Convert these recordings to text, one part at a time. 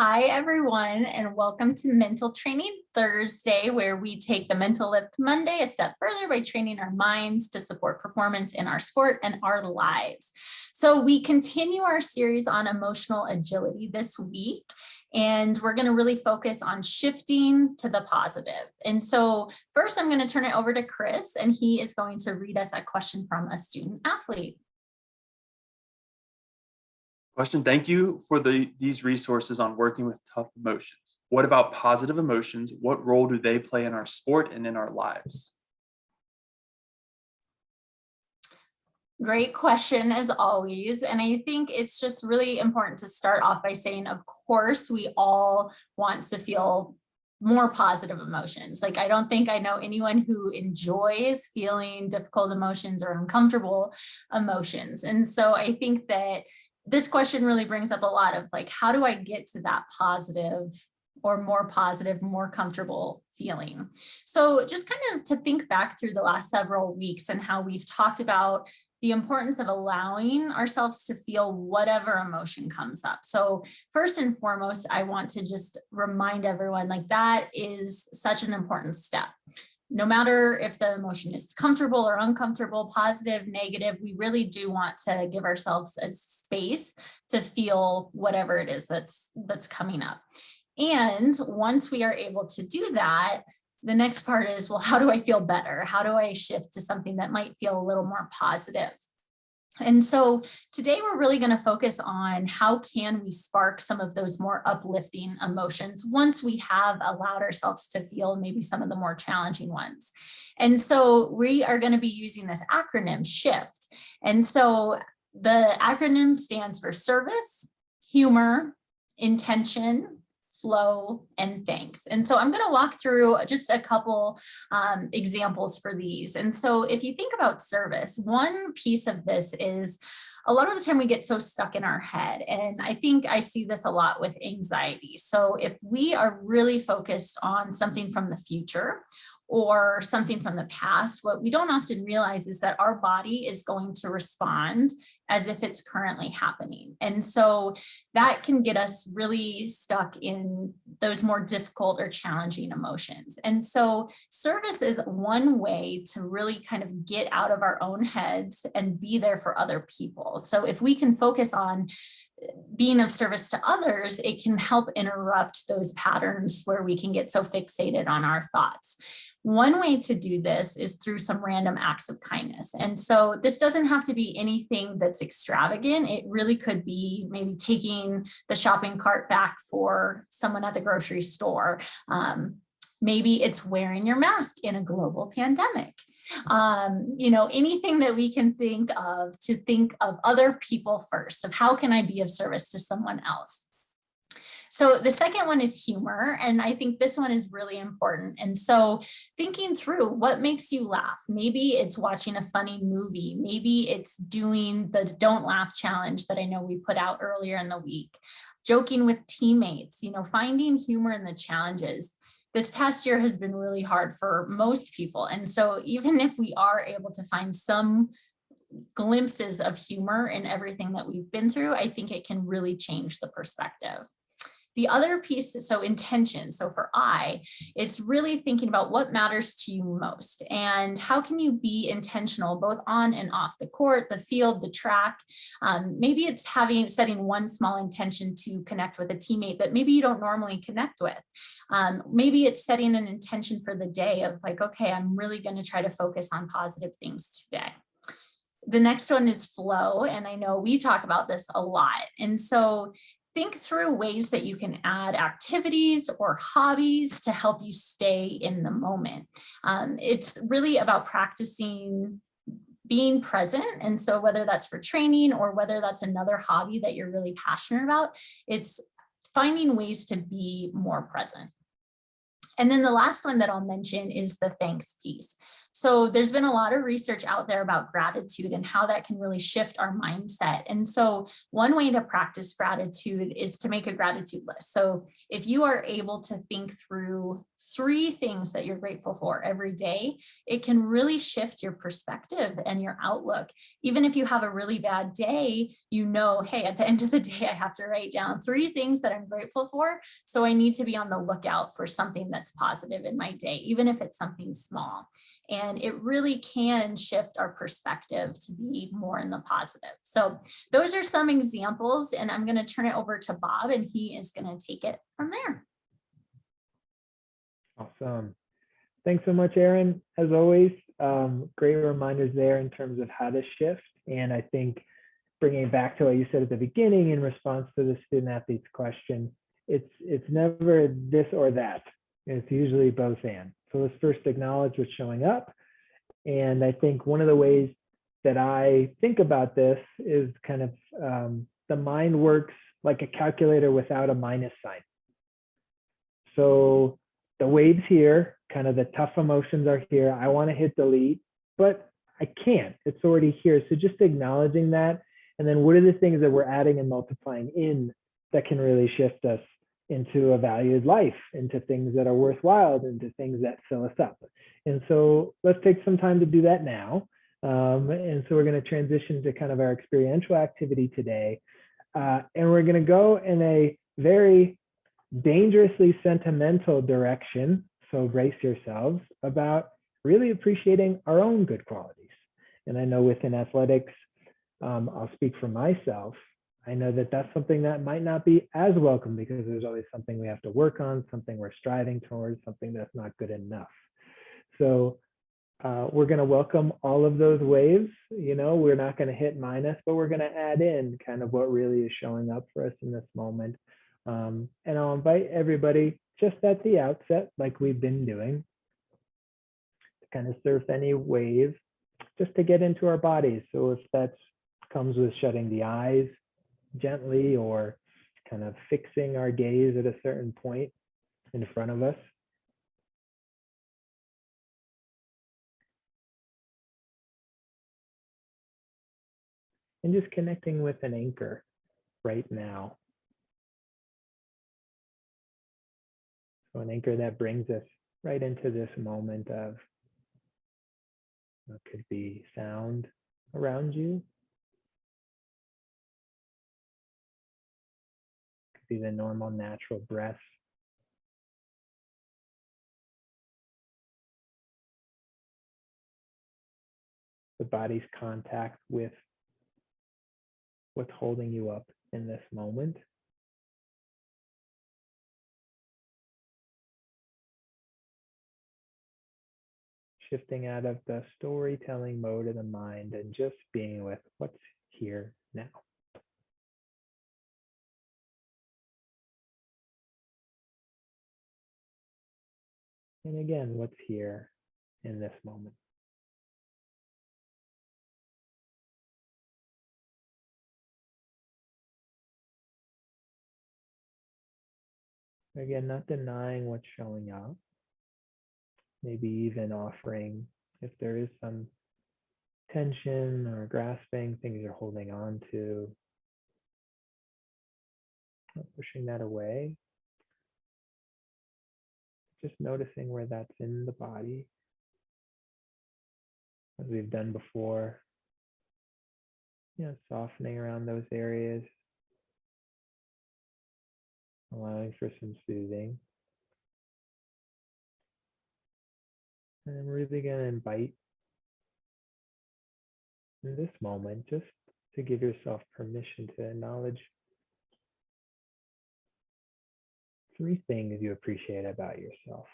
Hi, everyone, and welcome to Mental Training Thursday, where we take the Mental Lift Monday a step further by training our minds to support performance in our sport and our lives. So we continue our series on emotional agility this week, and we're going to really focus on shifting to the positive. And so first, I'm going to turn it over to Chris, and he is going to read us a question from a student athlete. Question, thank you for these resources on working with tough emotions. What about positive emotions? What role do they play in our sport and in our lives? Great question as always. And I think it's just really important to start off by saying, of course, we all want to feel more positive emotions. Like, I don't think I know anyone who enjoys feeling difficult emotions or uncomfortable emotions. And so I think that this question really brings up a lot of like, how do I get to that positive or more comfortable feeling? So just kind of to think back through the last several weeks and how we've talked about the importance of allowing ourselves to feel whatever emotion comes up. So first and foremost, I want to just remind everyone, like, that is such an important step. No matter if the emotion is comfortable or uncomfortable, positive, negative, we really do want to give ourselves a space to feel whatever it is that's coming up. And once we are able to do that, the next part is, well, how do I feel better? How do I shift to something that might feel a little more positive? And so today we're really going to focus on how can we spark some of those more uplifting emotions once we have allowed ourselves to feel maybe some of the more challenging ones. And so we are going to be using this acronym SHIFT. And so the acronym stands for service, humor, intention, flow, and thanks. And so I'm going to walk through just a couple examples for these. And so if you think about service, one piece of this is a lot of the time we get so stuck in our head. And I think I see this a lot with anxiety. So if we are really focused on something from the future or something from the past, what we don't often realize is that our body is going to respond as if it's currently happening. And so that can get us really stuck in those more difficult or challenging emotions. And so service is one way to really kind of get out of our own heads and be there for other people. So if we can focus on being of service to others, it can help interrupt those patterns where we can get so fixated on our thoughts. One way to do this is through some random acts of kindness. And so this doesn't have to be anything that's extravagant. It really could be maybe taking the shopping cart back for someone at the grocery store. Maybe it's wearing your mask in a global pandemic. Anything that we can think of other people first, of how can I be of service to someone else? So the second one is humor. And I think this one is really important. And so thinking through what makes you laugh. Maybe it's watching a funny movie. Maybe it's doing the Don't Laugh challenge that I know we put out earlier in the week. Joking with teammates, finding humor in the challenges. This past year has been really hard for most people. And so even if we are able to find some glimpses of humor in everything that we've been through, I think it can really change the perspective. The other piece, so intention. So for it's really thinking about what matters to you most and how can you be intentional both on and off the court, the field, the track. Maybe it's setting one small intention to connect with a teammate that maybe you don't normally connect with. Maybe it's setting an intention for the day of like, okay, I'm really going to try to focus on positive things today. The next one is flow. And I know we talk about this a lot. And so think through ways that you can add activities or hobbies to help you stay in the moment. It's really about practicing being present. And so whether that's for training or whether that's another hobby that you're really passionate about, it's finding ways to be more present. And then the last one that I'll mention is the thanks piece. So there's been a lot of research out there about gratitude and how that can really shift our mindset. And so one way to practice gratitude is to make a gratitude list. So if you are able to think through 3 things that you're grateful for every day, it can really shift your perspective and your outlook. Even if you have a really bad day, you know, hey, at the end of the day, I have to write down 3 things that I'm grateful for. So I need to be on the lookout for something that's positive in my day, even if it's something small. And it really can shift our perspective to be more in the positive. So those are some examples, and I'm going to turn it over to Bob, and he is going to take it from there. Awesome. Thanks so much, Erin. As always, great reminders there in terms of how to shift. And I think bringing it back to what you said at the beginning in response to the student athlete's question, it's never this or that. It's usually both and. So let's first acknowledge what's showing up. And I think one of the ways that I think about this is kind of the mind works like a calculator without a minus sign. So the waves here, kind of the tough emotions are here. I want to hit delete, but I can't. It's already here. So just acknowledging that. And then what are the things that we're adding and multiplying in that can really shift us into a valued life, into things that are worthwhile, into things that fill us up. And so let's take some time to do that now. And so we're going to transition to kind of our experiential activity today. And we're going to go in a very dangerously sentimental direction, so brace yourselves, about really appreciating our own good qualities. And I know within athletics, I'll speak for myself, I know that that's something that might not be as welcome because there's always something we have to work on, something we're striving towards, something that's not good enough. So we're going to welcome all of those waves. You know, we're not going to hit minus, but we're going to add in kind of what really is showing up for us in this moment. And I'll invite everybody just at the outset, like we've been doing, to kind of surf any wave, just to get into our bodies. So if that comes with shutting the eyes gently or kind of fixing our gaze at a certain point in front of us. And just connecting with an anchor right now. So an anchor that brings us right into this moment of, it could be sound around you. It could be the normal natural breath. The body's contact with what's holding you up in this moment. Shifting out of the storytelling mode of the mind and just being with what's here now. And again, what's here in this moment. Again, not denying what's showing up. Maybe even offering, if there is some tension or grasping, things you're holding on to, not pushing that away. Just noticing where that's in the body, as we've done before. Softening around those areas, allowing for some soothing. And I'm really going to invite in this moment just to give yourself permission to acknowledge 3 things you appreciate about yourself.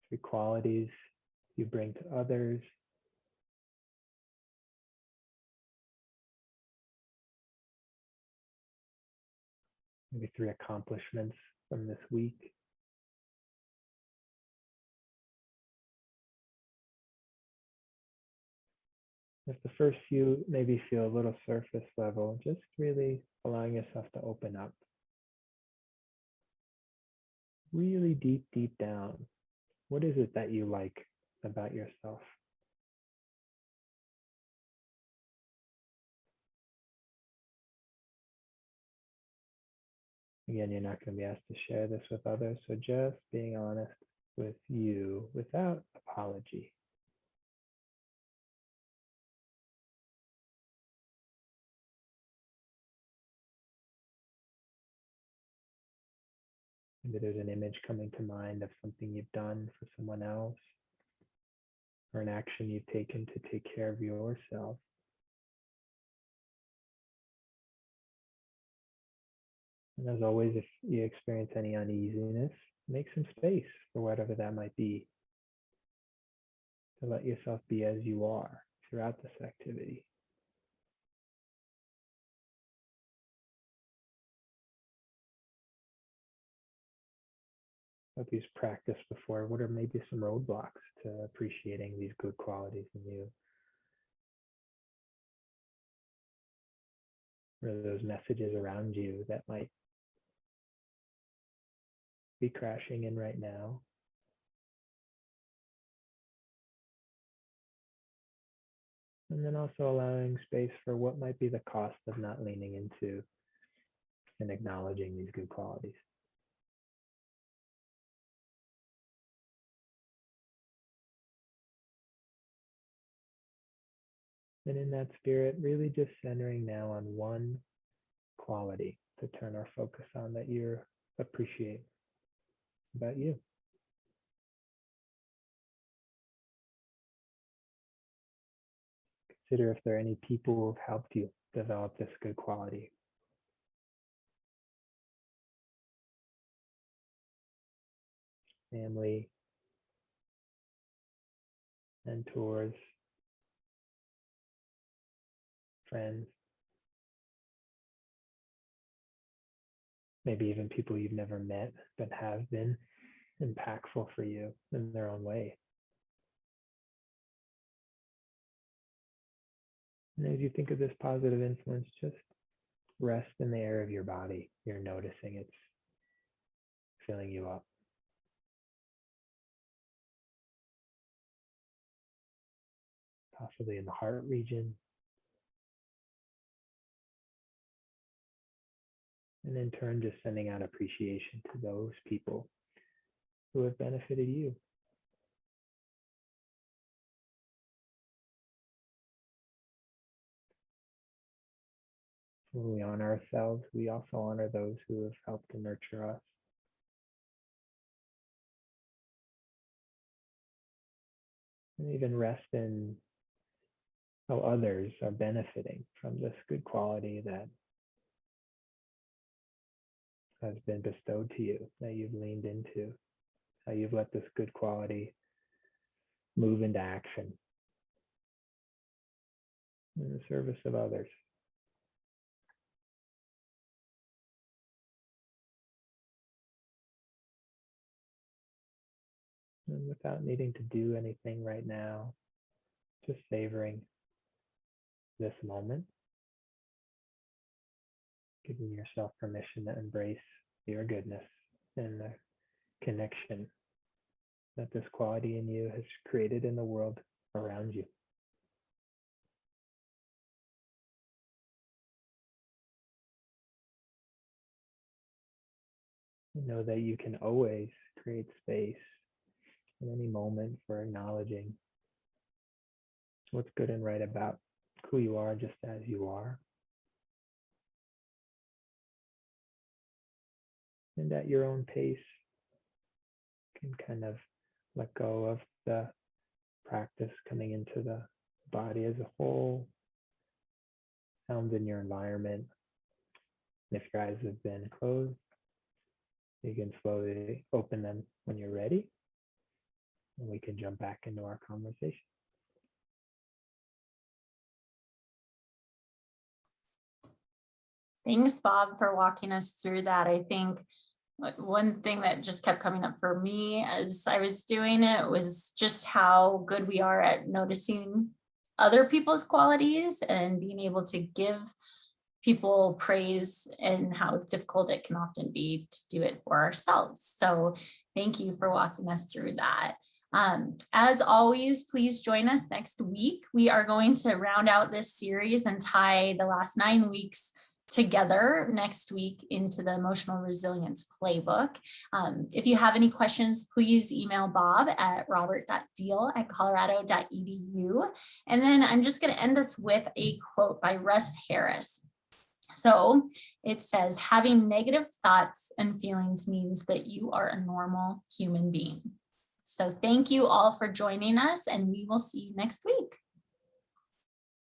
Three qualities you bring to others. Maybe 3 accomplishments from this week. If the first few maybe feel a little surface level, just really allowing yourself to open up. Really deep, deep down. What is it that you like about yourself. Again, you're not going to be asked to share this with others, so just being honest with you without apology. Maybe there's an image coming to mind of something you've done for someone else, or an action you've taken to take care of yourself. And as always, if you experience any uneasiness, make some space for whatever that might be, to let yourself be as you are throughout this activity. Hope you've practiced before. What are maybe some roadblocks to appreciating these good qualities in you? What are those messages around you that might be crashing in right now? And then also allowing space for what might be the cost of not leaning into and acknowledging these good qualities. And in that spirit, really just centering now on one quality to turn our focus on that you appreciate about you. Consider if there are any people who have helped you develop this good quality. Family, mentors, friends, maybe even people you've never met but have been impactful for you in their own way. And as you think of this positive influence, just rest in the air of your body. You're noticing it's filling you up. Possibly in the heart region. And in turn, just sending out appreciation to those people who have benefited you. When we honor ourselves, we also honor those who have helped to nurture us. And even rest in how others are benefiting from this good quality that has been bestowed to you, that you've leaned into, how you've let this good quality move into action in the service of others. And without needing to do anything right now, just savoring this moment, giving yourself permission to embrace your goodness and the connection that this quality in you has created in the world around you. Know that you can always create space in any moment for acknowledging what's good and right about who you are just as you are. And at your own pace, can kind of let go of the practice coming into the body as a whole, sounds in your environment. And if your eyes have been closed, you can slowly open them when you're ready, and we can jump back into our conversation. Thanks, Bob, for walking us through that. I think one thing that just kept coming up for me as I was doing it was just how good we are at noticing other people's qualities and being able to give people praise, and how difficult it can often be to do it for ourselves. So thank you for walking us through that. As always, please join us next week. We are going to round out this series and tie the last 9 weeks together next week into the emotional resilience playbook. If you have any questions, please email Bob at robert.deal@colorado.edu. And then I'm just going to end us with a quote by Russ Harris. So it says, having negative thoughts and feelings means that you are a normal human being. So thank you all for joining us, and we will see you next week.